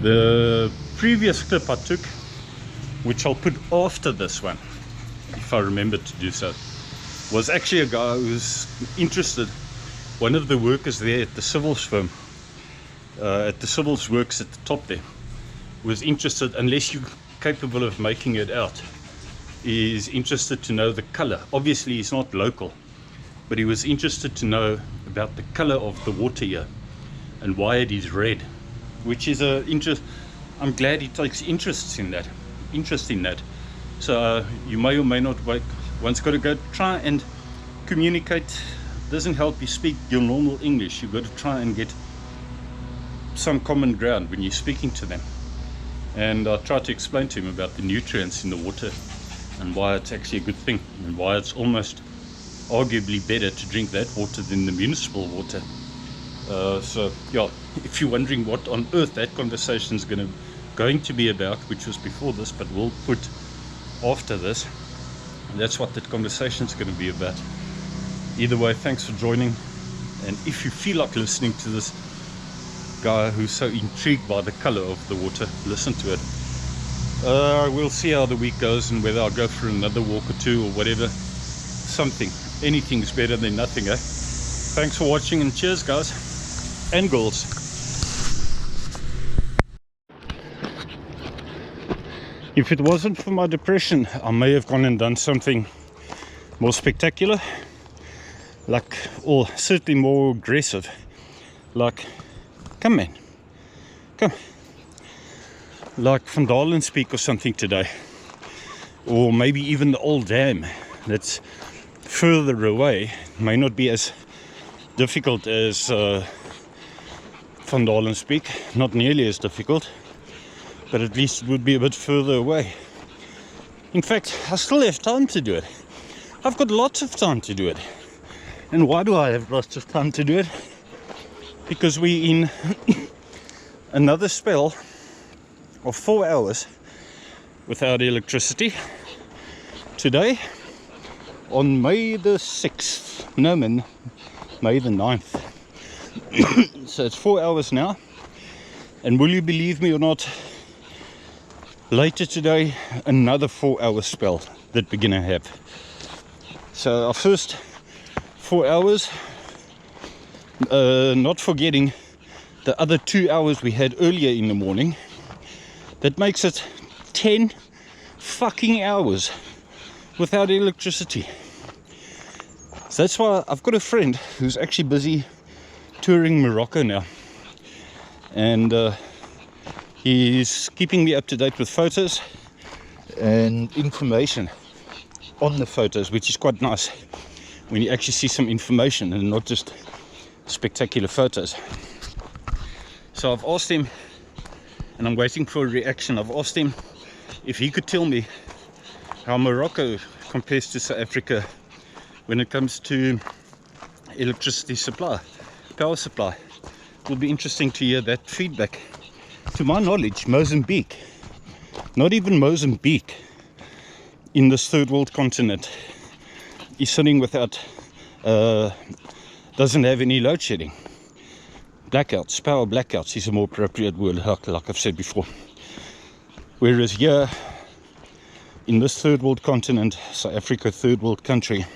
The previous clip I took, which I'll put after this one, if I remember to do so, was actually a guy who was interested, one of the workers there at the civils firm, at the civils works at the top there, was interested, unless you're capable of making it out, is interested to know the color. Obviously he's not local, but he was interested to know about the color of the water here and why it is red, which is a interest. I'm glad he takes interest in that. So you may or may not once got to go try and communicate. Doesn't help you speak your normal English. You've got to try and get some common ground when you're speaking to them. And I tried to explain to him about the nutrients in the water and why it's actually a good thing, and why it's almost arguably better to drink that water than the municipal water. So yeah, if you're wondering what on earth that conversation is going to be about, which was before this but we'll put after this, that's what that conversation is going to be about. Either way, thanks for joining, and if you feel like listening to this guy who's so intrigued by the color of the water, listen to it. We'll see how the week goes and whether I'll go for another walk or two or whatever. Something, anything's better than nothing, eh? Thanks for watching, and cheers guys and girls. If it wasn't for my depression, I may have gone and done something more spectacular, like, or certainly more aggressive, like, come man, come, like Van Dalen speak or something today, or maybe even the old dam that's further away. May not be as difficult as Van Dalen speak, not nearly as difficult, but at least it would be a bit further away. In fact, I still have time to do it. I've got lots of time to do it. And why do I have lots of time to do it? Because we're in another spell of 4 hours without electricity today on May the 6th. No man, May the 9th. So it's 4 hours now, and will you believe me or not, later today another 4 hour spell that we're gonna have. So our first 4 hours, not forgetting the other 2 hours we had earlier in the morning, that makes it 10 fucking hours without electricity. So that's why I've got a friend who's actually busy touring Morocco now, and he's keeping me up to date with photos and information on the photos, which is quite nice when you actually see some information and not just spectacular photos. So I've asked him, and I'm waiting for a reaction, I've asked him if he could tell me how Morocco compares to South Africa when it comes to electricity supply, power supply. It will be interesting to hear that feedback. To my knowledge, Mozambique, not even Mozambique in this third world continent, is sitting without, doesn't have any load shedding. Blackouts, power blackouts is a more appropriate word, like I've said before. Whereas here, in this third world continent, South Africa, third world country,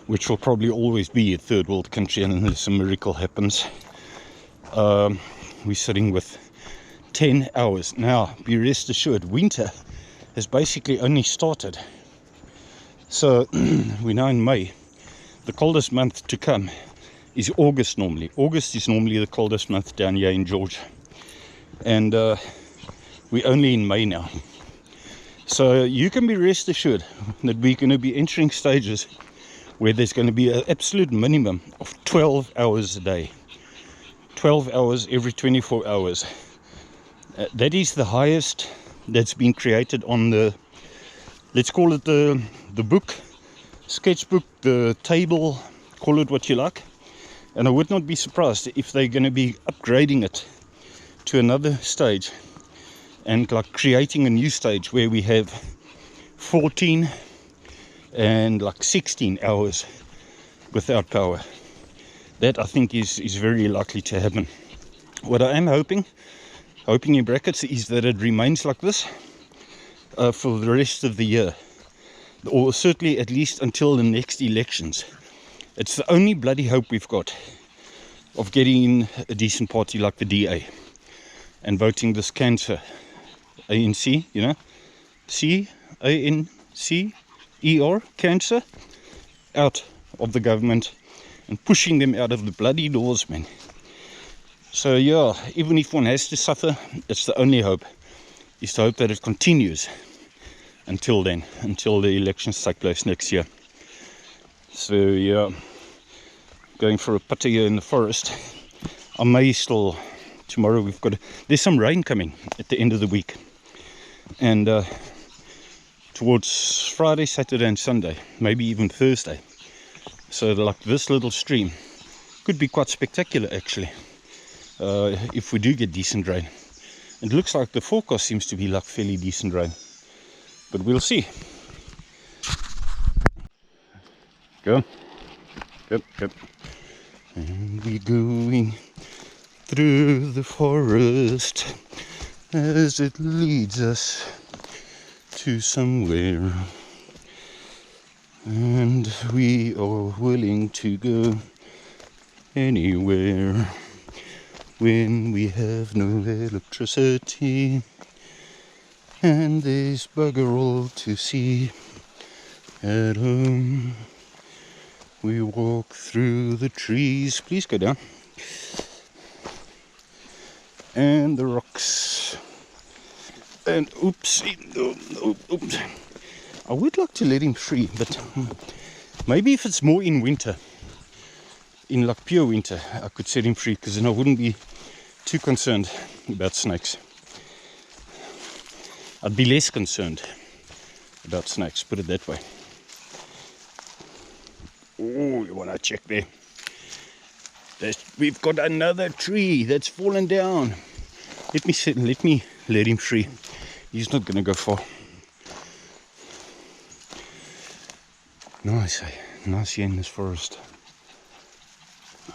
which will probably always be a third world country unless a miracle happens, we're sitting with 10 hours. Now, be rest assured, winter has basically only started. So we're now in May. The coldest month to come is August normally. August is normally the coldest month down here in Gorge. And we're only in May now. So you can be rest assured that we're going to be entering stages where there's going to be an absolute minimum of 12 hours a day. 12 hours every 24 hours. That is the highest that's been created on the, let's call it the book, sketchbook, the table, call it what you like. And I would not be surprised if they're going to be upgrading it to another stage and like creating a new stage where we have 14 and like 16 hours without power. That I think is very likely to happen. What I am hoping hoping in brackets is that it remains like this for the rest of the year, or certainly at least until the next elections. It's the only bloody hope we've got of getting in a decent party like the DA and voting this cancer, ANC, you know, C-A-N-C-E-R, cancer, out of the government and pushing them out of the bloody doors, man. So yeah, even if one has to suffer, it's the only hope, is to hope that it continues until then, until the elections take place next year. So yeah, going for a putter here in the forest. I may still, tomorrow there's some rain coming at the end of the week, and towards Friday, Saturday and Sunday, maybe even Thursday. So like this little stream could be quite spectacular actually, if we do get decent rain. It looks like the forecast seems to be like fairly decent rain, but we'll see. Go. And we're going through the forest as it leads us to somewhere, and we are willing to go anywhere when we have no electricity and there's bugger all to see at home. We walk through the trees, please go down, and the rocks, and oops, I would like to let him free, but maybe if it's more in winter, in like pure winter, I could set him free, because then I wouldn't be too concerned about snakes. I'd be less concerned about snakes, put it that way. Oh, you want to check there? We've got another tree that's fallen down. Let me let him free. He's not going to go far. Nice, eh? Nice here in this forest.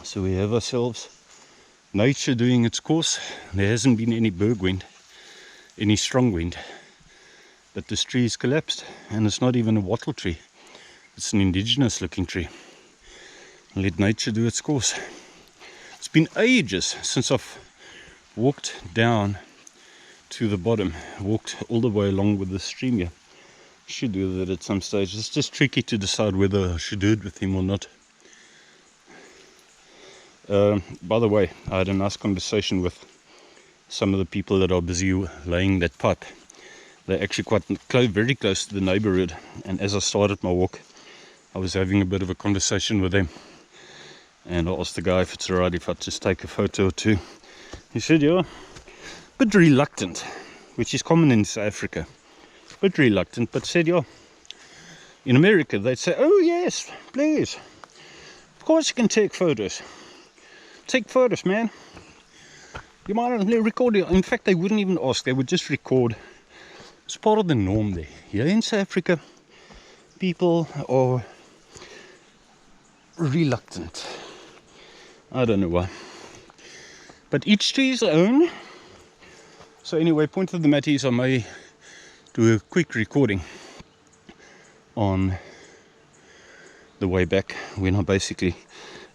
So we have ourselves nature doing its course. There hasn't been any berg wind, any strong wind, but this tree is collapsed, and it's not even a wattle tree. It's an indigenous looking tree. Let nature do its course. It's been ages since I've walked down to the bottom, walked all the way along with the stream here. Should do that at some stage. It's just tricky to decide whether I should do it with him or not. By the way, I had a nice conversation with some of the people that are busy laying that pipe. They're actually quite very close to the neighborhood, and as I started my walk, I was having a bit of a conversation with them, and I asked the guy if it's alright if I just take a photo or two. He said, yeah, bit reluctant, which is common in South Africa. Bit reluctant, but said, yeah, in America they'd say, oh yes, please, of course you can take photos. Take photos, man. You might record it. In fact, they wouldn't even ask, they would just record. It's part of the norm there. Here in South Africa, people are reluctant. I don't know why, but each to his own. So anyway, point of the matter is I may do a quick recording on the way back when I basically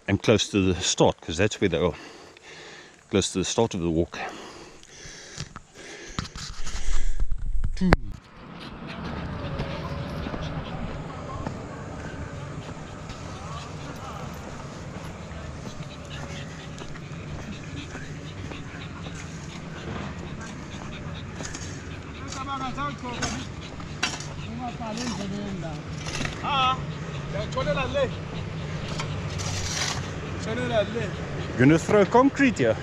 am close to the start, because that's where they are, close to the start of the walk. You're gonna throw concrete here?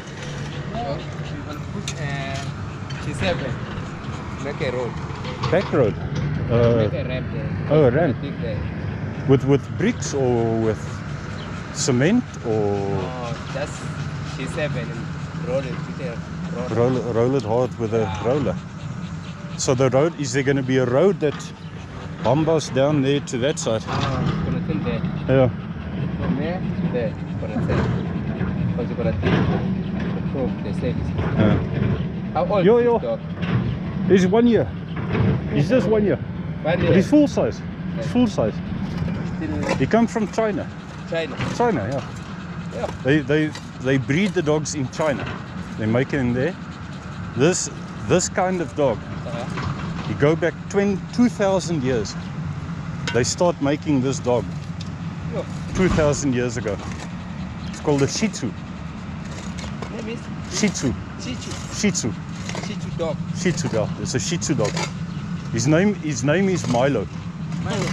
No, we will put G7, make a road. Back road? Make a ramp there. Oh, a ramp. There. With bricks or with cement or? Oh, that's G7 and roll it with a roller. Roll it hard with a roller. So the road, is there going to be a road that bombers down there to that side? Oh, it's going to there. Yeah. From there to there, for a second. Because you're going to take the service. Yeah. How old Yo, is yo. this dog? He's 1 year. He's just 1 year. 1 But year. he's full size. He's full size. Still He comes from China. China. China, yeah. Yeah. They breed the dogs in China. They make it in there. This kind of dog, you go back 2,000 years. They start making this dog Yo. 2,000 years ago. It's called a Shih Tzu. Name is Shih Tzu. Shih Tzu. Shih Tzu. Shih Tzu dog. Shih Tzu dog. It's a Shih Tzu dog. His name is Milo. Milo.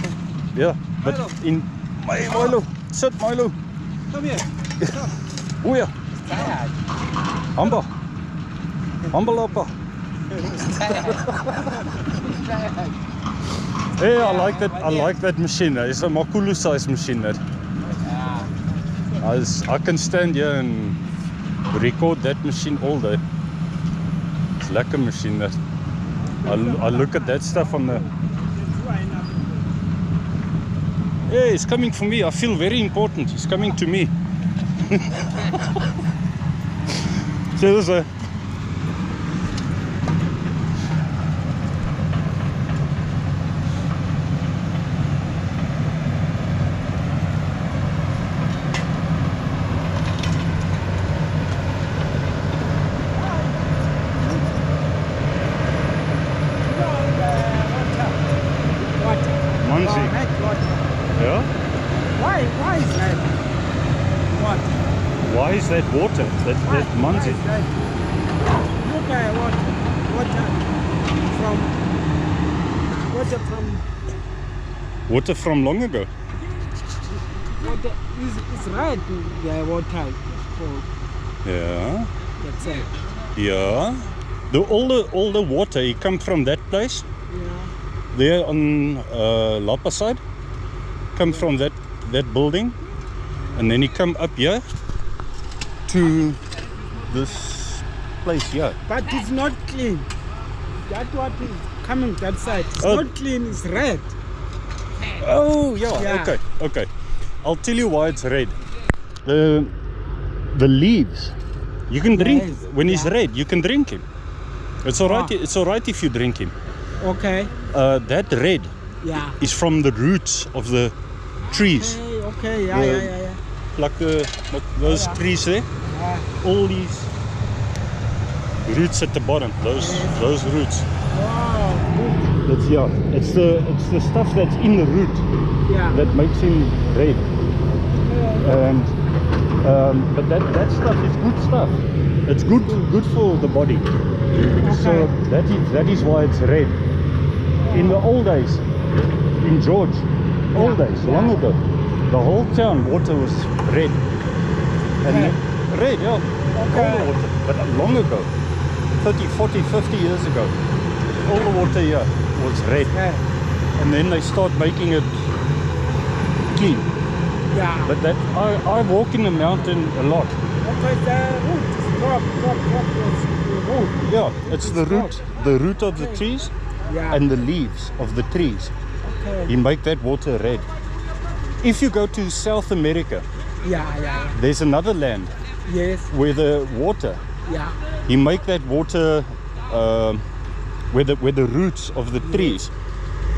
Yeah, but Milo. in Milo, sit Milo. Come here. Oh yeah, Tired. Amba. Lapa. Hey, I like that. I like that machine. It's a Makulu size machine. That I can stand here and record that machine all day. It's like a machine. That I look at that stuff on the. Hey, it's coming for me. I feel very important. It's coming to me. So there's a. Manzi. Yeah? Why is that? What? Why is that water? That Manzi. Why is that? Look at water from Water from long ago. water is red. The water for Yeah. that's it. Yeah. All the water, it come from that place. Yeah. There on Lapa side. Come from that building. And then he come up here to this place here. But it's not clean. That what is coming that side. It's Oh. not clean. It's red. Oh yeah. Yeah. Okay. I'll tell you why it's red. The leaves. You can drink Yes, when he's yeah. red. You can drink him. It's alright. Ah. It's alright if you drink him. Okay. That red Yeah. is from the roots of the trees. Okay. Yeah. The- Yeah. Like those Yeah. trees there. Yeah. All these roots at the bottom. Those roots. Wow. Good. It's the stuff that's in the root Yeah. that makes him red. And but that stuff is good stuff. It's good for the body. So that is why it's red. In the old days, in Gorge, old days, long ago, the whole town water was red. And red, yeah, all the water. But long ago, 30, 40, 50 years ago, all the water here was red. Okay. And then they start making it clean. Yeah. But that I walk in the mountain a lot. Okay, the root is drop was the root. Yeah, it's the root of the trees Yeah. and the leaves of the trees. Okay. You make that water red. If you go to South America, Yeah. there's another land Yes. where the water, Yeah. you make that water where the roots of the trees,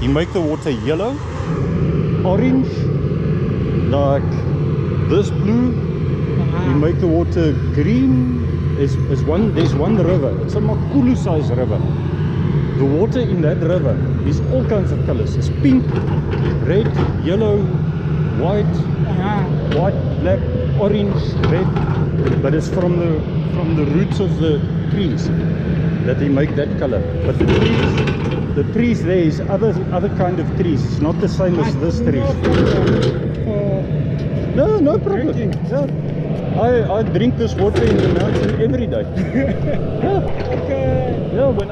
you make the water yellow, orange, like this blue. You make the water green. There's one river. It's a Makulu size river. The water in that river is all kinds of colors. It's pink, red, yellow, white, white, black, orange, red. But it's from the roots of the trees that they make that color. But the trees there is other kind of trees. It's not the same as this tree. No problem. Yeah. I drink this water in the mountain every day. Yeah. Okay. Yeah, when